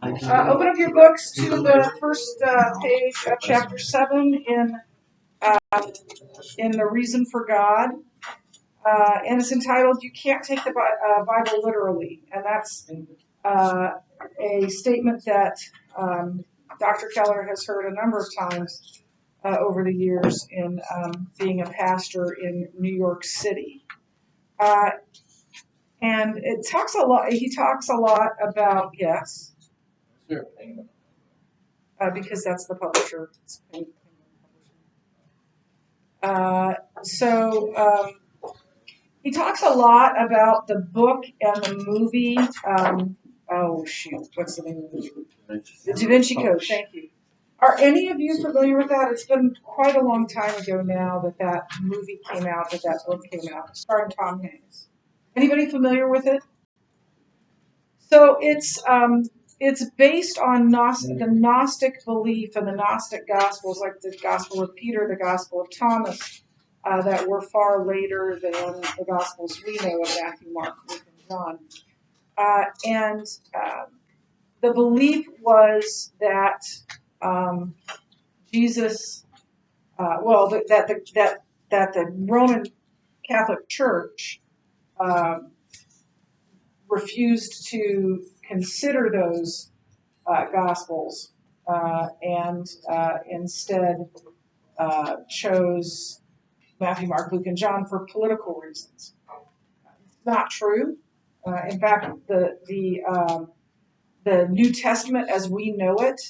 Open up your books to the first page of chapter 7 in the Reason for God. And it's entitled, You Can't Take the Bible Literally. And that's a statement that Dr. Keller has heard a number of times over the years in being a pastor in New York City. And it talks a lot. He talks a lot about, yes. Because that's the publisher. He talks a lot about the book and the movie. What's the name of the movie? The Da Vinci Code. Thank you. Are any of you familiar with that? It's been quite a long time ago now that movie came out, that book came out, starring Tom Hanks. Anybody familiar with it? So it's based on the Gnostic belief and the Gnostic Gospels, like the Gospel of Peter, the Gospel of Thomas, that were far later than the Gospels we know of Matthew, Mark, Luke, and John. The belief was that Jesus, that the Roman Catholic Church refused to consider those Gospels and instead chose Matthew, Mark, Luke, and John for political reasons. It's not true. In fact, the New Testament as we know it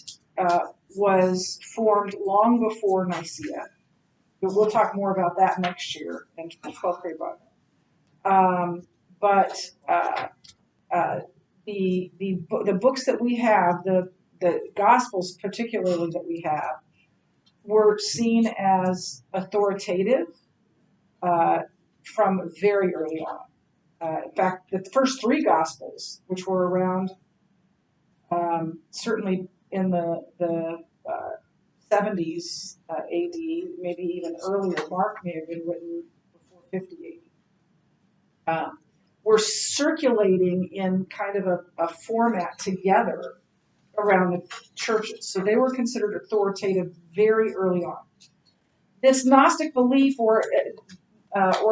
was formed long before Nicaea. We'll talk more about that next year in 12th grade Bible. The books that we have, the Gospels particularly that we have, were seen as authoritative from very early on. In fact, the first 3 Gospels, which were around certainly in the 70s AD, maybe even earlier, Mark may have been written before 50 AD, were circulating in kind of a format together around the churches. So they were considered authoritative very early on. This Gnostic belief or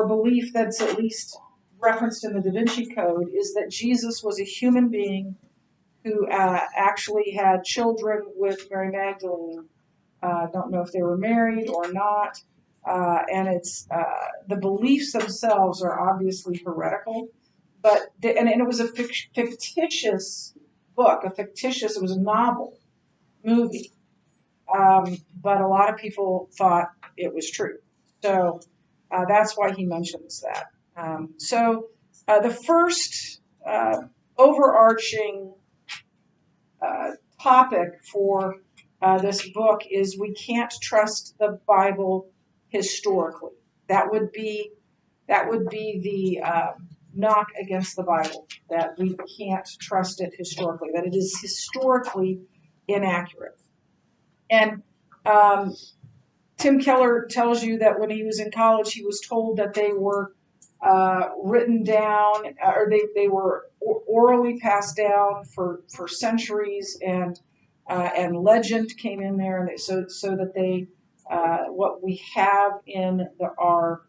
belief that's at least referenced in the Da Vinci Code is that Jesus was a human being who actually had children with Mary Magdalene. Don't know if they were married or not. And it's the beliefs themselves are obviously heretical. But and it was a fictitious book, it was a novel, movie. But a lot of people thought it was true. So that's why he mentions that. The first overarching topic for this book is we can't trust the Bible historically. That would be the knock against the Bible, that we can't trust it historically, that it is historically inaccurate. And Tim Keller tells you that when he was in college, he was told that they were written down, or they were orally passed down for centuries, and legend came in there, and so that they what we have in our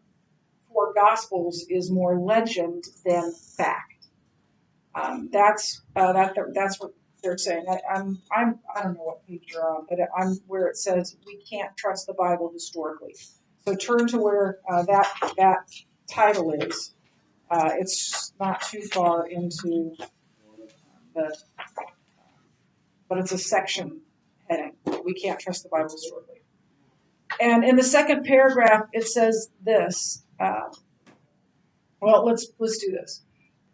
4 Gospels is more legend than fact. That's what they're saying. I don't know what page you're on, but I'm where it says we can't trust the Bible historically. So turn to where that title is. It's not too far into but it's a section heading. We can't trust the Bible historically. And in the second paragraph, it says this. Let's do this.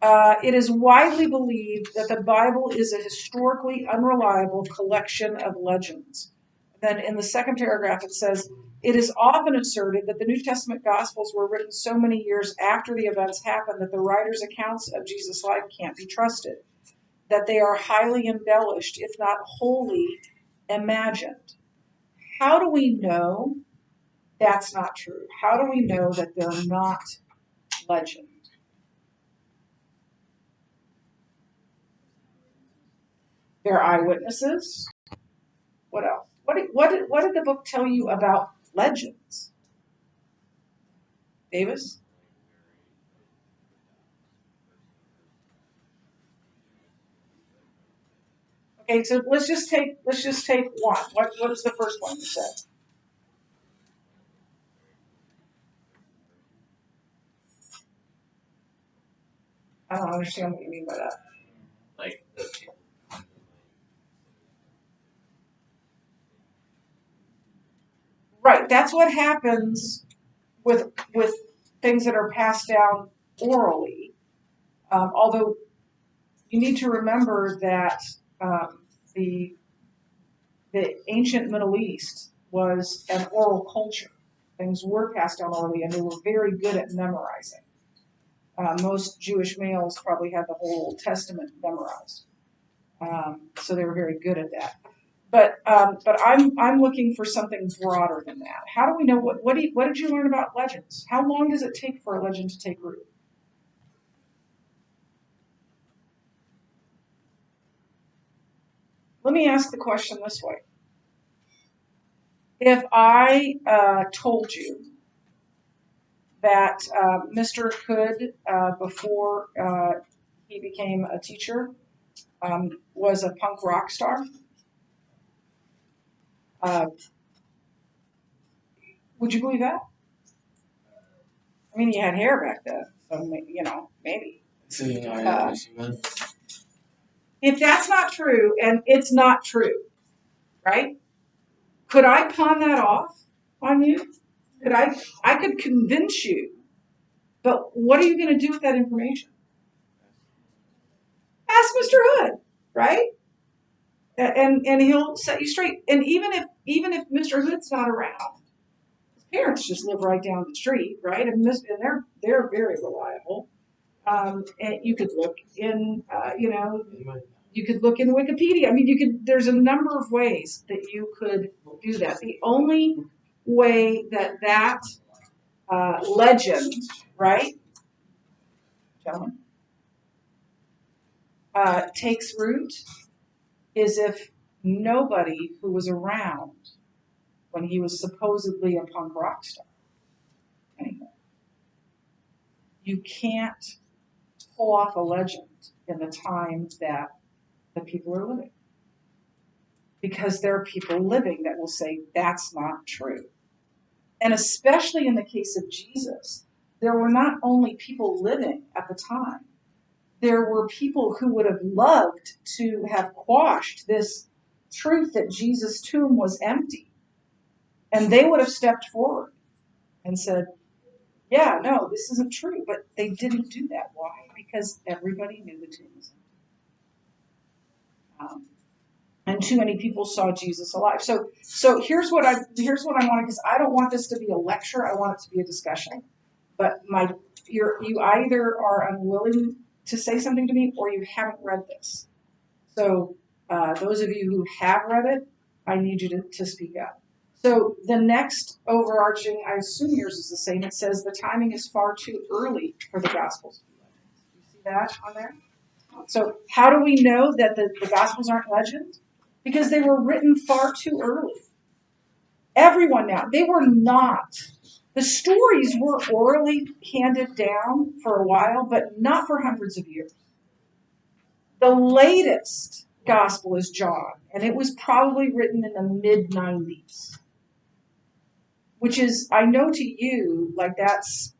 It is widely believed that the Bible is a historically unreliable collection of legends. Then in the second paragraph, it says, it is often asserted that the New Testament Gospels were written so many years after the events happened that the writer's accounts of Jesus' life can't be trusted, that they are highly embellished, if not wholly imagined. How do we know that's not true? How do we know that they're not legend? They're eyewitnesses. What else? What did the book tell you about legends? Davis? Okay, so let's just take one. What is the first one you said? I don't understand what you mean by that. Like the people. Right, that's what happens with things that are passed down orally. Although you need to remember that the ancient Middle East was an oral culture. Things were passed down orally, and they were very good at memorizing. Most Jewish males probably had the whole Old Testament memorized, so they were very good at that. But I'm looking for something broader than that. How do we know what did you learn about legends? How long does it take for a legend to take root? Let me ask the question this way: if I told you that Mr. Hood, before he became a teacher, was a punk rock star, uh, would you believe that? I mean, he had hair back then, so maybe. So you know what you meant? If that's not true, and it's not true, right? Could I pawn that off on you? I could convince you, but what are you going to do with that information? Ask Mr. Hood, right? And he'll set you straight. And even if Mr. Hood's not around, his parents just live right down the street, right? And they're very reliable. And you could look in, you could look in Wikipedia. I mean, there's a number of ways that you could do that. The only way that legend, right, gentlemen, takes root is if nobody who was around when he was supposedly a punk rock star anymore. You can't pull off a legend in the time that the people are living. Because there are people living that will say that's not true. And especially in the case of Jesus, there were not only people living at the time, there were people who would have loved to have quashed this truth that Jesus' tomb was empty. And they would have stepped forward and said, yeah, no, this isn't true. But they didn't do that. Why? Because everybody knew the tomb was empty. And too many people saw Jesus alive. So here's what I want, because I don't want this to be a lecture. I want it to be a discussion. But you either are unwilling to say something to me, or you haven't read this. So those of you who have read it, I need you to speak up. So the next overarching, I assume yours is the same. It says the timing is far too early for the Gospels. You see that on there? So how do we know that the Gospels aren't legend? Because they were written far too early. Everyone now, they were not. The stories were orally handed down for a while, but not for hundreds of years. The latest gospel is John, and it was probably written in the mid-90s, which is, I know to you, like that's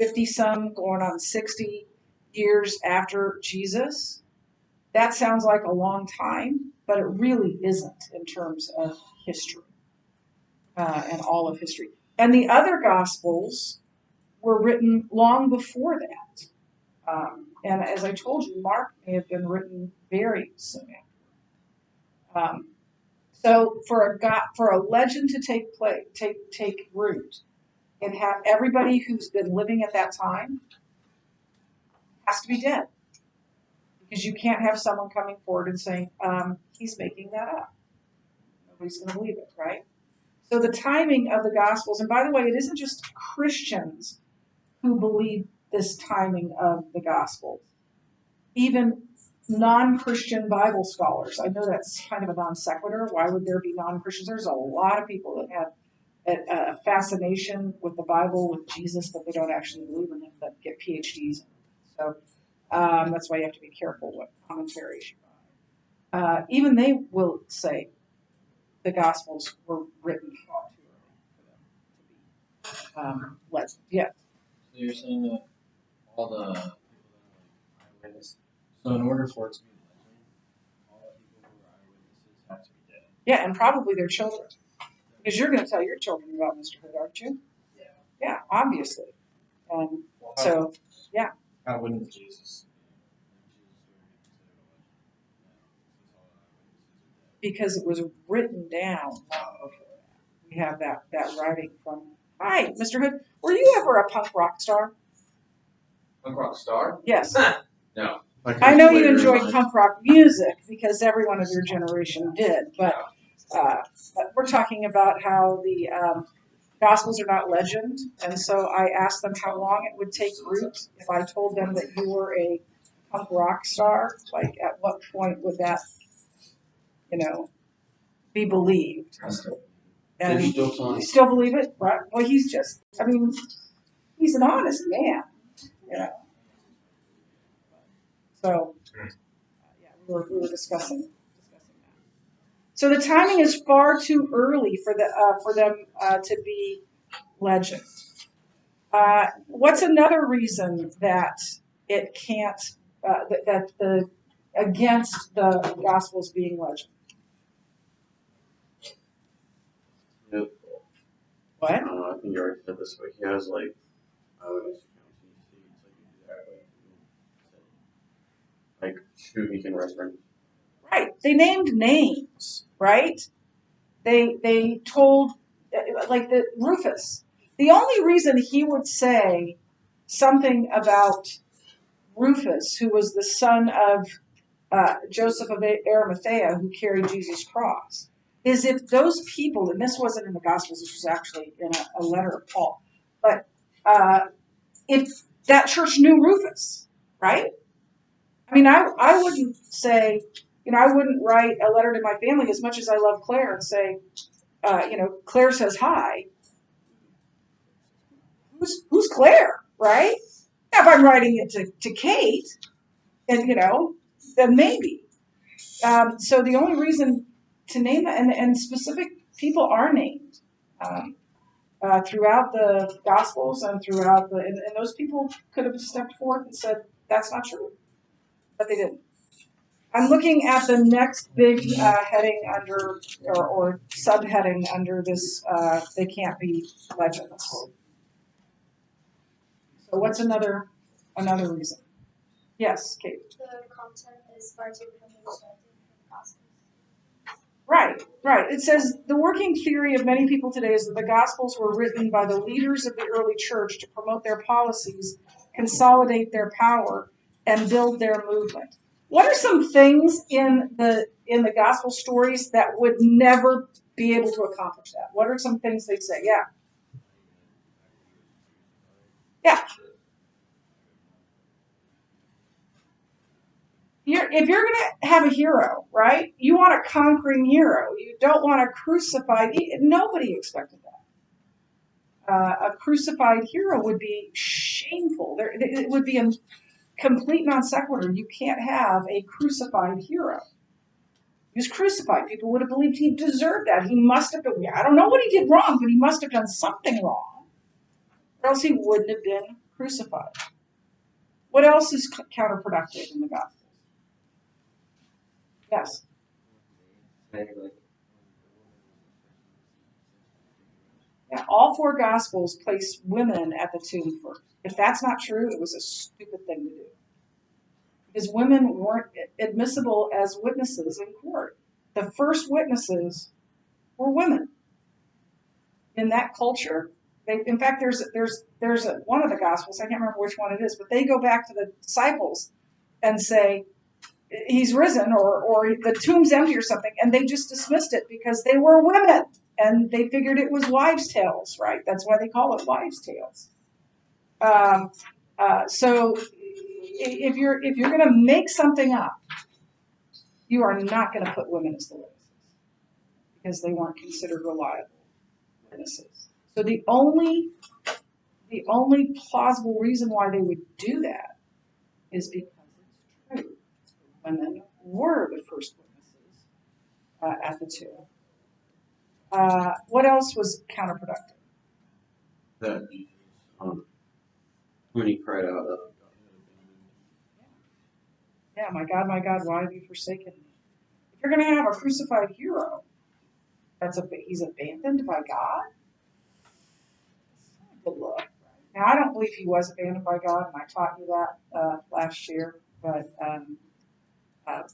50-some going on 60 years after Jesus. That sounds like a long time, but it really isn't in terms of history and all of history. And the other Gospels were written long before that. And as I told you, Mark may have been written very soon after. So for a legend to take root, everybody who's been living at that time has to be dead. Because you can't have someone coming forward and saying, he's making that up. Nobody's going to believe it, right? So the timing of the Gospels, and by the way, it isn't just Christians who believe this timing of the Gospels. Even non-Christian Bible scholars. I know that's kind of a non sequitur. Why would there be non-Christians? There's a lot of people that have a fascination with the Bible, with Jesus, but they don't actually believe in him, that get PhDs. So that's why you have to be careful what commentaries you buy. Even they will say the Gospels were written far too early for them to be legend. Yeah. So you're saying that all the people that are like eyewitnesses. So in order for it to be legend, all the people who are eyewitnesses have to be dead. Yeah, and probably their children. Because you're going to tell your children about Mr. Hood, aren't you? Yeah. Yeah, obviously. And Well, so, yeah. How wouldn't Jesus? Because it was written down long before that. We have that writing from. Hi, Mr. Hood. Were you ever a punk rock star? Punk rock star? Yes. No. I know you enjoyed punk rock music because everyone of your generation did, but we're talking about how the Gospels are not legend, and so I asked them how long it would take root if I told them that you were a punk rock star. Like, at what point would that, be believed? And you still believe it? Right? Well, he's an honest man, you know. So, yeah, we were discussing that. So the timing is far too early for them to be legend. What's another reason that it can't that the against the Gospels being legend? Yep. What? I think you already said this, but he has like eyewitness accounts. He sees like who he can reference. Right. They named names. Right. They told like the Rufus. The only reason he would say something about Rufus, who was the son of Joseph of Arimathea, who carried Jesus' cross, is if those people, and this wasn't in the Gospels, this was actually in a letter of Paul, but if that church knew Rufus, right? I mean, I wouldn't say, I wouldn't write a letter to my family as much as I love Claire and say, Claire says hi. Who's Claire, right? Now, if I'm writing it to Kate, and then maybe. So the only reason to name that, and specific people are named throughout the Gospels and throughout and those people could have stepped forth and said, that's not true. But they didn't. I'm looking at the next big heading under, or subheading under this, they can't be legends. So what's another reason? Yes, Kate. The content is far too distracting from the Gospels. Right. It says the working theory of many people today is that the Gospels were written by the leaders of the early church to promote their policies, consolidate their power, and build their movement. What are some things in the Gospel stories that would never be able to accomplish that? What are some things they'd say? Yeah. If you're going to have a hero, right, you want a conquering hero. You don't want a crucified. Nobody expected that. A crucified hero would be shameful. It would be a complete non sequitur. You can't have a crucified hero. He was crucified. People would have believed he deserved that. He must have been. I don't know what he did wrong, but he must have done something wrong, or else he wouldn't have been crucified. What else is counterproductive in the Gospels? Yes. Yeah, all four Gospels place women at the tomb first. If that's not true, it was a stupid thing to do. Because women weren't admissible as witnesses in court. The first witnesses were women. In that culture, in fact, there's one of the Gospels, I can't remember which one it is, but they go back to the disciples and say, he's risen, or the tomb's empty or something, and they just dismissed it because they were women. And they figured it was wives' tales, right? That's why they call it wives' tales. So if you're going to make something up, you are not going to put women as the witnesses because they weren't considered reliable witnesses. So the only plausible reason why they would do that is because it's true. Women were the first witnesses at the tomb. What else was counterproductive? That Jesus, when he cried out, Yeah, my God, why have you forsaken me? If you're going to have a crucified hero, he's abandoned by God. It's not a good look. Now, I don't believe he was abandoned by God, and I taught you that last year, but uh,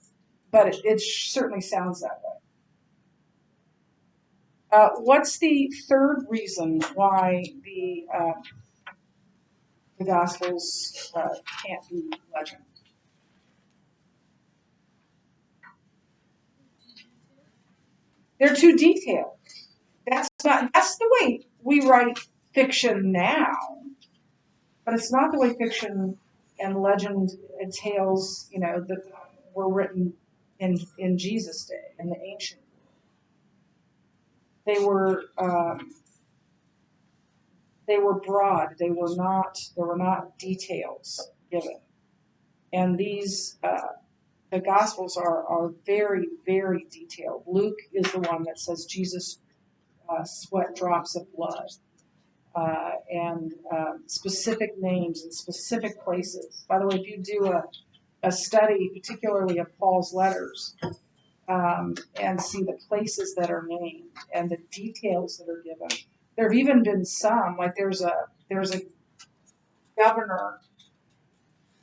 it certainly sounds that way. What's the third reason why the Gospels can't be legend? They're too detailed. That's the way we write fiction now, but it's not the way fiction and legend and tales, that were written in Jesus' day, in the ancient. They were broad. There were not details given, and the Gospels are very, very detailed. Luke is the one that says Jesus sweat drops of blood, and specific names and specific places. By the way, if you do a study, particularly of Paul's letters, and see the places that are named and the details that are given, there have even been some, like there's a governor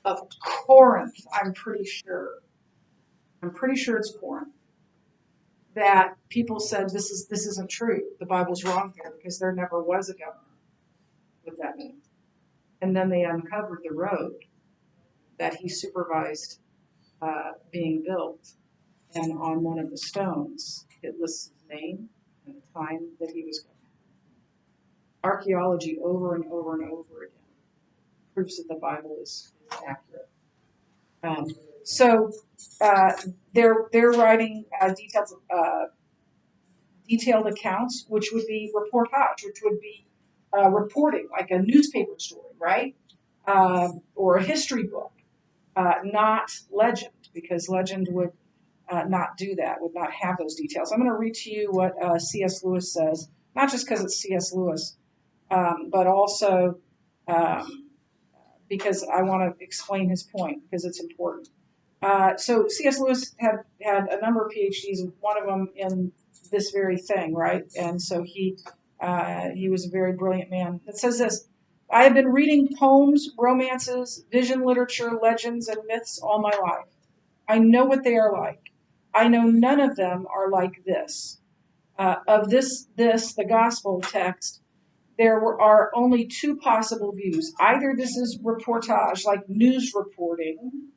of Corinth, I'm pretty sure it's Corinth, that people said this isn't true. The Bible's wrong here because there never was a governor with that name. And then they uncovered the road that he supervised being built, and on one of the stones it lists his name and the time that he was governor. Archaeology over and over and over again proves that the Bible is accurate. So they're writing detailed accounts, which would be reportage, which would be reporting, like a newspaper story, right? Or a history book, not legend, because legend would not do that, would not have those details. I'm going to read to you what C.S. Lewis says, not just because it's C.S. Lewis, but also because I want to explain his point, because it's important. So C.S. Lewis had a number of PhDs, and one of them in this very thing, right? And so he was a very brilliant man. It says this: I have been reading poems, romances, vision literature, legends, and myths all my life. I know what they are like. I know none of them are like this. Of the gospel text, are only two possible views. Either this is reportage, like news reporting,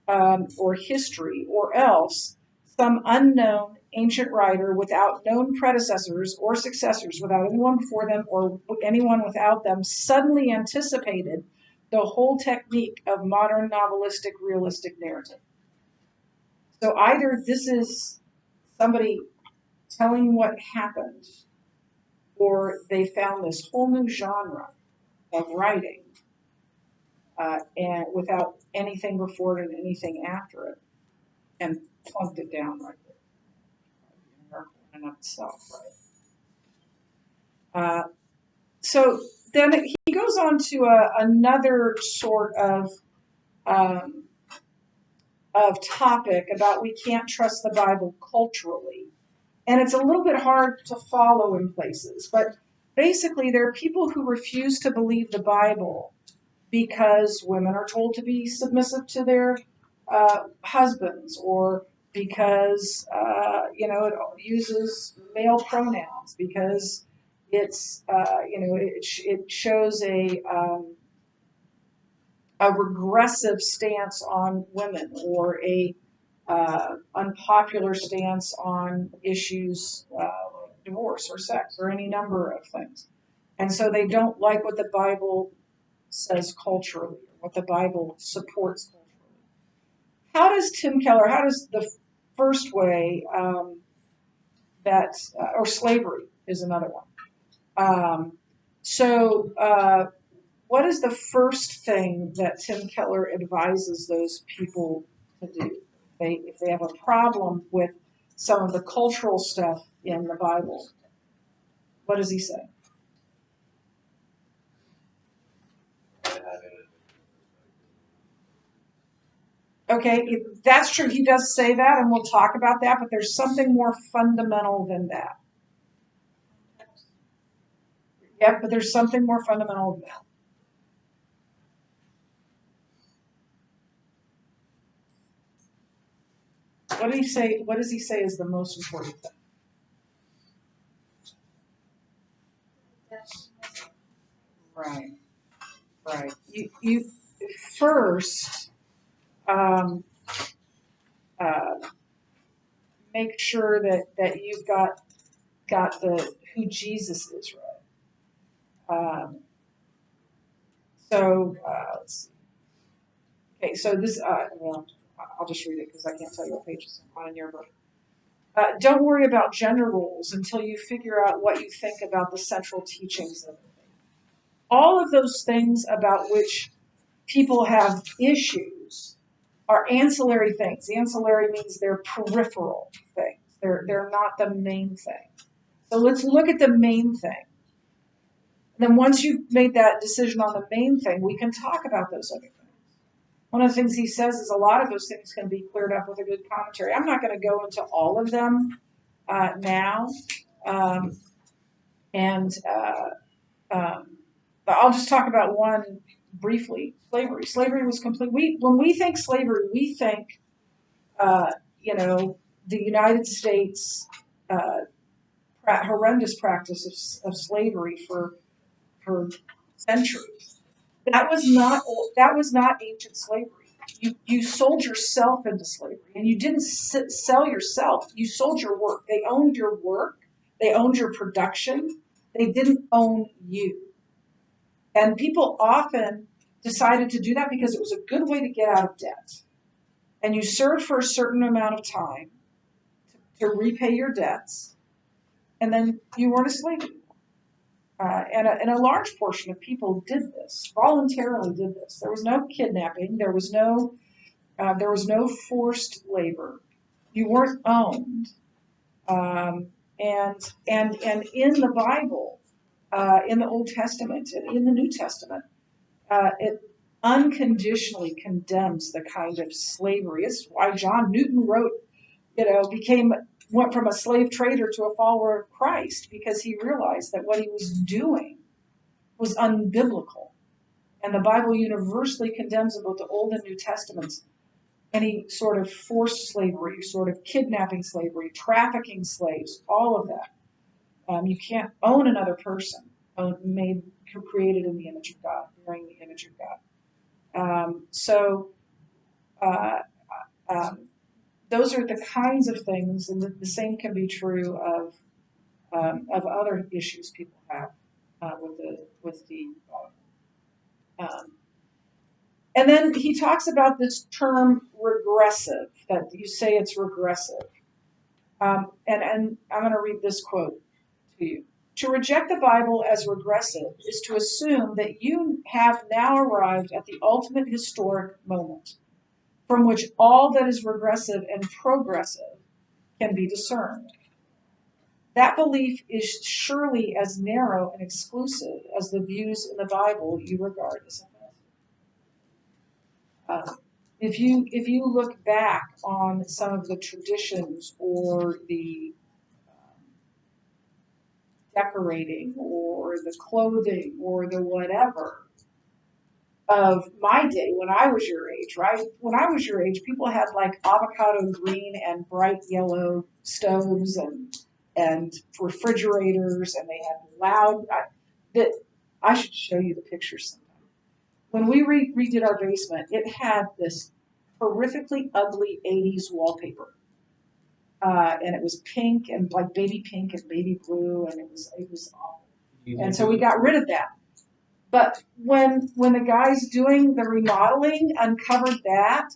or history, or else some unknown ancient writer without known predecessors or successors, without anyone before them or anyone without them, suddenly anticipated the whole technique of modern novelistic realistic narrative. So either this is somebody telling what happened, or they found this whole new genre of writing, and without anything before it and anything after it, and plunked it down right there. In and of itself, right? So then he goes on to another sort um, of topic about we can't trust the Bible culturally. And it's a little bit hard to follow in places, but basically there are people who refuse to believe the Bible because women are told to be submissive to their husbands, or because it uses male pronouns, because it shows a regressive stance on women, or a unpopular stance on issues like divorce or sex or any number of things. And so they don't like what the Bible says culturally, what the Bible supports culturally. How does Tim Keller, how does the first way that, or slavery is another one. What is the first thing that Tim Keller advises those people to do if they have a problem with some of the cultural stuff in the Bible? What does he say? Okay, that's true. He does say that, and we'll talk about that, but there's something more fundamental than that. Yep, but there's something more fundamental than that. What did he say? What does he say is the most important thing? Right, right. You first make sure that you've got the who Jesus is right. Let's see. Okay, so this well, I'll just read it because I can't tell you what page it's on in your book. Don't worry about gender roles until you figure out what you think about the central teachings of it. All of those things about which people have issues are ancillary things. Ancillary means they're peripheral things. They're not the main thing. So let's look at the main thing. And then once you've made that decision on the main thing, we can talk about those other things. One of the things he says is a lot of those things can be cleared up with a good commentary. I'm not going to go into all of them now. But I'll just talk about one briefly. Slavery. Slavery was complete. When we think slavery, we think, the United States horrendous practice of slavery for centuries. That was not ancient slavery. You sold yourself into slavery, and you didn't sell yourself. You sold your work. They owned your work. They owned your production. They didn't own you. And people often decided to do that because it was a good way to get out of debt. And you served for a certain amount of time to repay your debts, and then you weren't a slave anymore. And a large portion of people did this, voluntarily did this. There was no kidnapping. There was no forced labor. You weren't owned. And in the Bible, in the Old Testament and in the New Testament, it unconditionally condemns the kind of slavery. It's why John Newton went from a slave trader to a follower of Christ, because he realized that what he was doing was unbiblical. And the Bible universally condemns in both the Old and New Testaments any sort of forced slavery, sort of kidnapping slavery, trafficking slaves, all of that. You can't own another person created in the image of God, bearing the image of God. Those are the kinds of things, and the same can be true of other issues people have with the. And then he talks about this term regressive, that you say it's regressive. And I'm going to read this quote to you. To reject the Bible as regressive is to assume that you have now arrived at the ultimate historic moment, from which all that is regressive and progressive can be discerned. That belief is surely as narrow and exclusive as the views in the Bible you regard as offensive. If you look back on some of the traditions or the decorating or the clothing or the whatever of my day when I was your age, right? When I was your age, people had like avocado green and bright yellow stoves and refrigerators, and they had I should show you the pictures sometime. When we redid our basement, it had this horrifically ugly 80s wallpaper. And it was pink and like baby pink and baby blue, and it was awful. And so we got rid of that. But when the guys doing the remodeling uncovered that,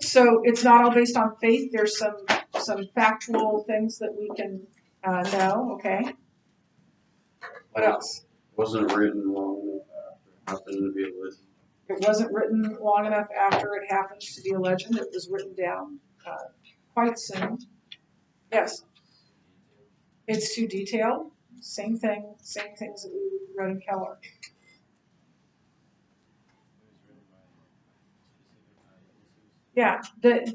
So it's not all based on faith. There's some factual things that we can know. Okay. What else? Wasn't written long enough after it happened to be a legend. It wasn't written long enough after it happens to be a legend. It was written down quite soon. Yes. It's too detailed. Same thing. Same things that we read in Keller. Yeah. The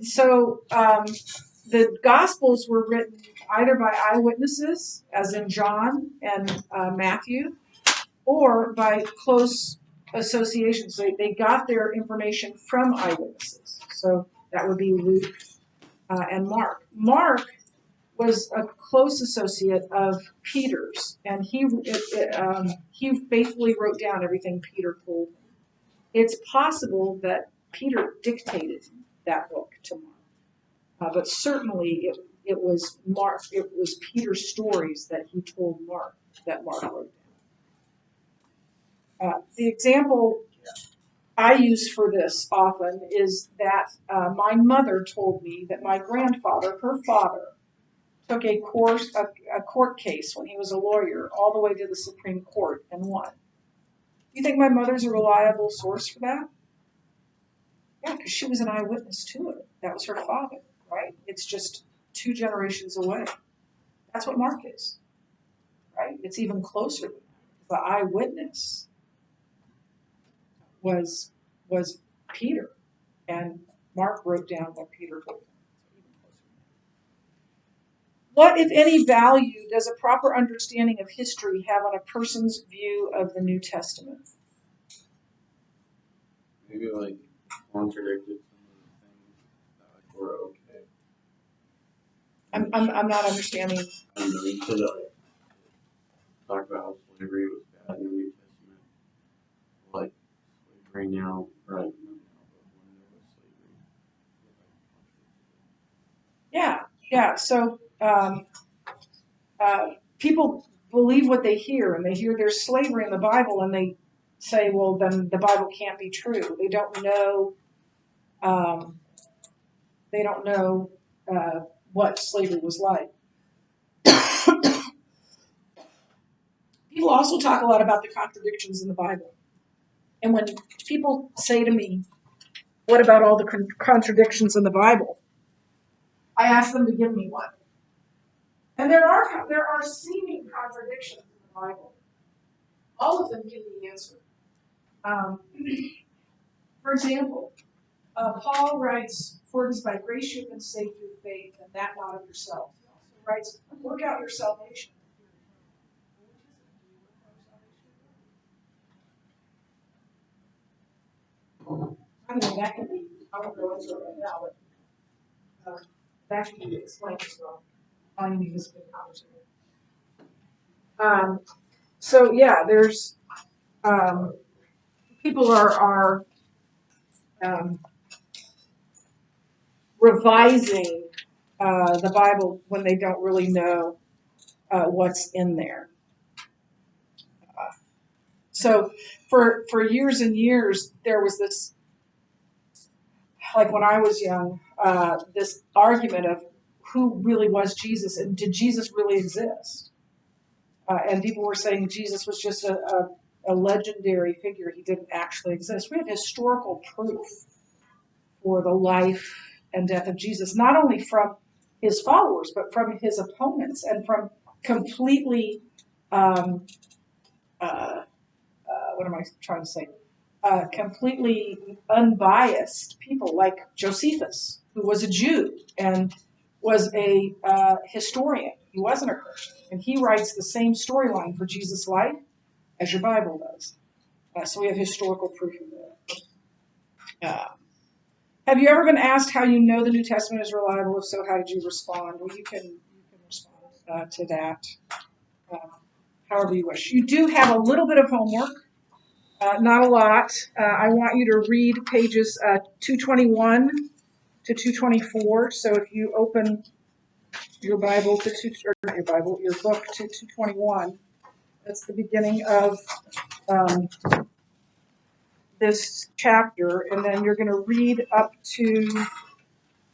Gospels were written either by eyewitnesses, as in John and Matthew, or by close associations. They got their information from eyewitnesses. So that would be Luke and Mark. Mark was a close associate of Peter's, and he faithfully wrote down everything Peter told him. It's possible that Peter dictated that book to Mark, but certainly it was Mark. It was Peter's stories that he told Mark that Mark wrote down. The example I use for this often is that my mother told me that my grandfather, her father, took a court case when he was a lawyer all the way to the Supreme Court and won. You think my mother's a reliable source for that? Yeah, because she was an eyewitness to it. That was her father, right? It's just 2 generations away. That's what Mark is, right? It's even closer. The eyewitness was Peter, and Mark wrote down what Peter told him. What, if any, value does a proper understanding of history have on a person's view of the New Testament? Maybe like contradicted some of the things that were okay. I'm not understanding. I don't know, you could talk about how slavery was bad in the New Testament. Like slavery now, right? Not now, but when there was slavery. Yeah. So people believe what they hear, and they hear there's slavery in the Bible, and they say, well, then the Bible can't be true. They don't know. They don't know what slavery was like. People also talk a lot about the contradictions in the Bible. And when people say to me, what about all the contradictions in the Bible? I ask them to give me one. And there are seeming contradictions in the Bible. All of them can be answered. For example, Paul writes, "For it is by grace you have been saved through faith, and that not of yourself." He also writes, "Work out your salvation." I mean, that can be, I won't go into it right now, but that can be explained as well. All you need is a good conversation. So yeah, there's people are revising the Bible when they don't really know what's in there. So for years and years, there was this, like when I was young, this argument of who really was Jesus and did Jesus really exist? And people were saying Jesus was just a legendary figure. He didn't actually exist. We have historical proof for the life and death of Jesus, not only from his followers, but from his opponents and from completely, what am I trying to say? Completely unbiased people like Josephus, who was a Jew and was a historian. He wasn't a Christian. And he writes the same storyline for Jesus' life as your Bible does. So we have historical proof of that. Have you ever been asked how you know the New Testament is reliable? If so, how did you respond? Well, you can respond to that however you wish. You do have a little bit of homework, not a lot. I want you to read pages 221 to 224. So if you open your Bible to your book to 221, that's the beginning of this chapter, and then you're going to read up to,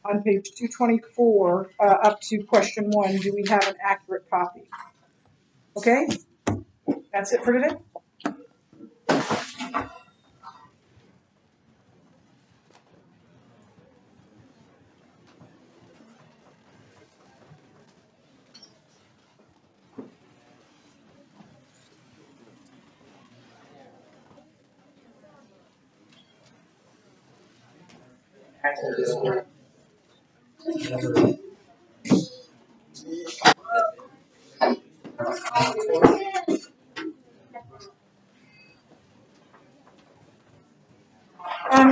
on page 224, up to question 1, do we have an accurate copy? Okay? That's it for today.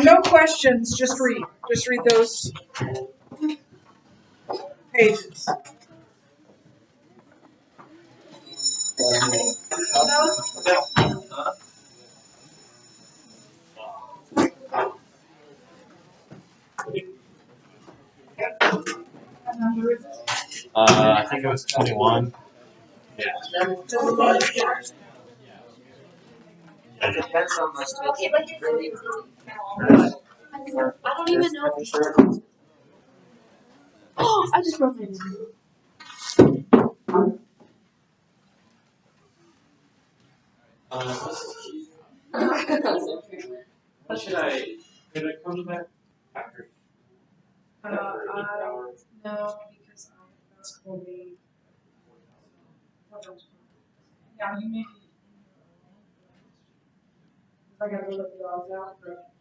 No questions, just read. Just read those pages. I think it was 21. Yeah. Okay, but I don't even know. Oh, I just broke it. What should I? Could I come back after? No, because that's going to be. Yeah, you may be. I got to let the dogs out. But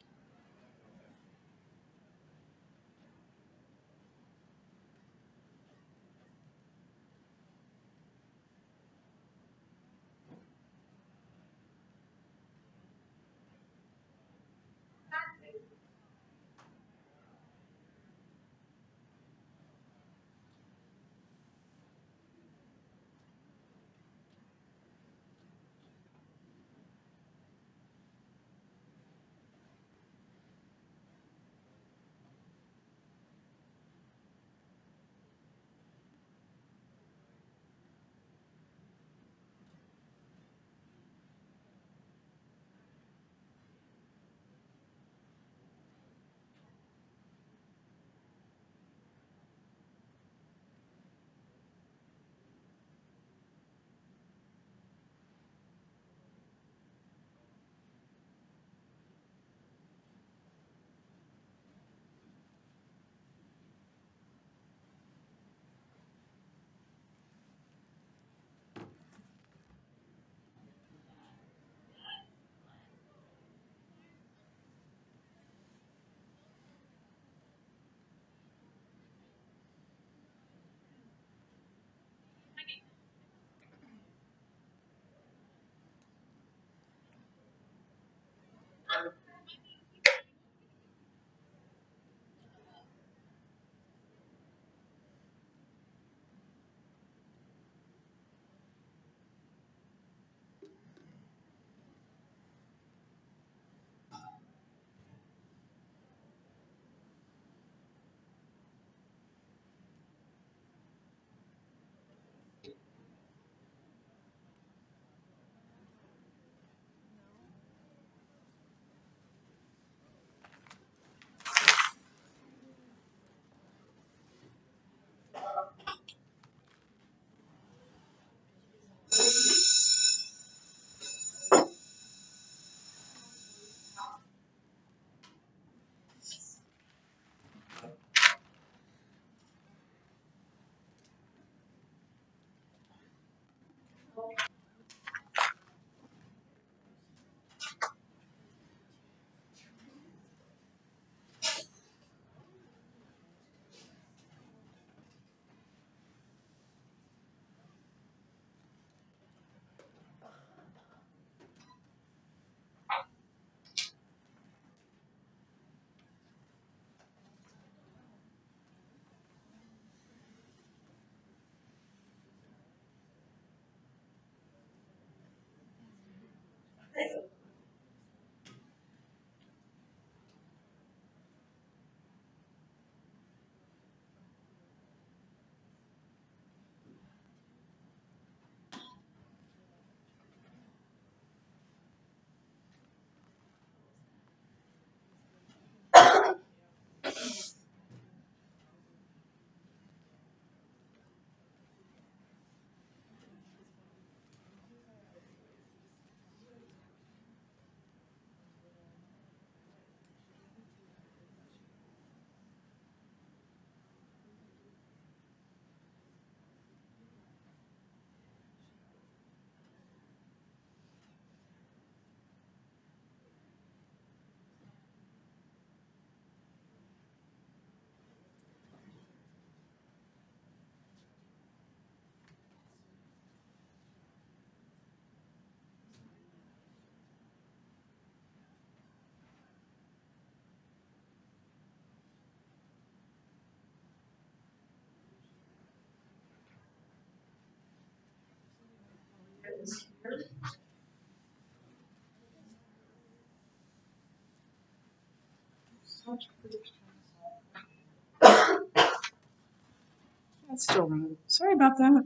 That's still rude. Sorry about that.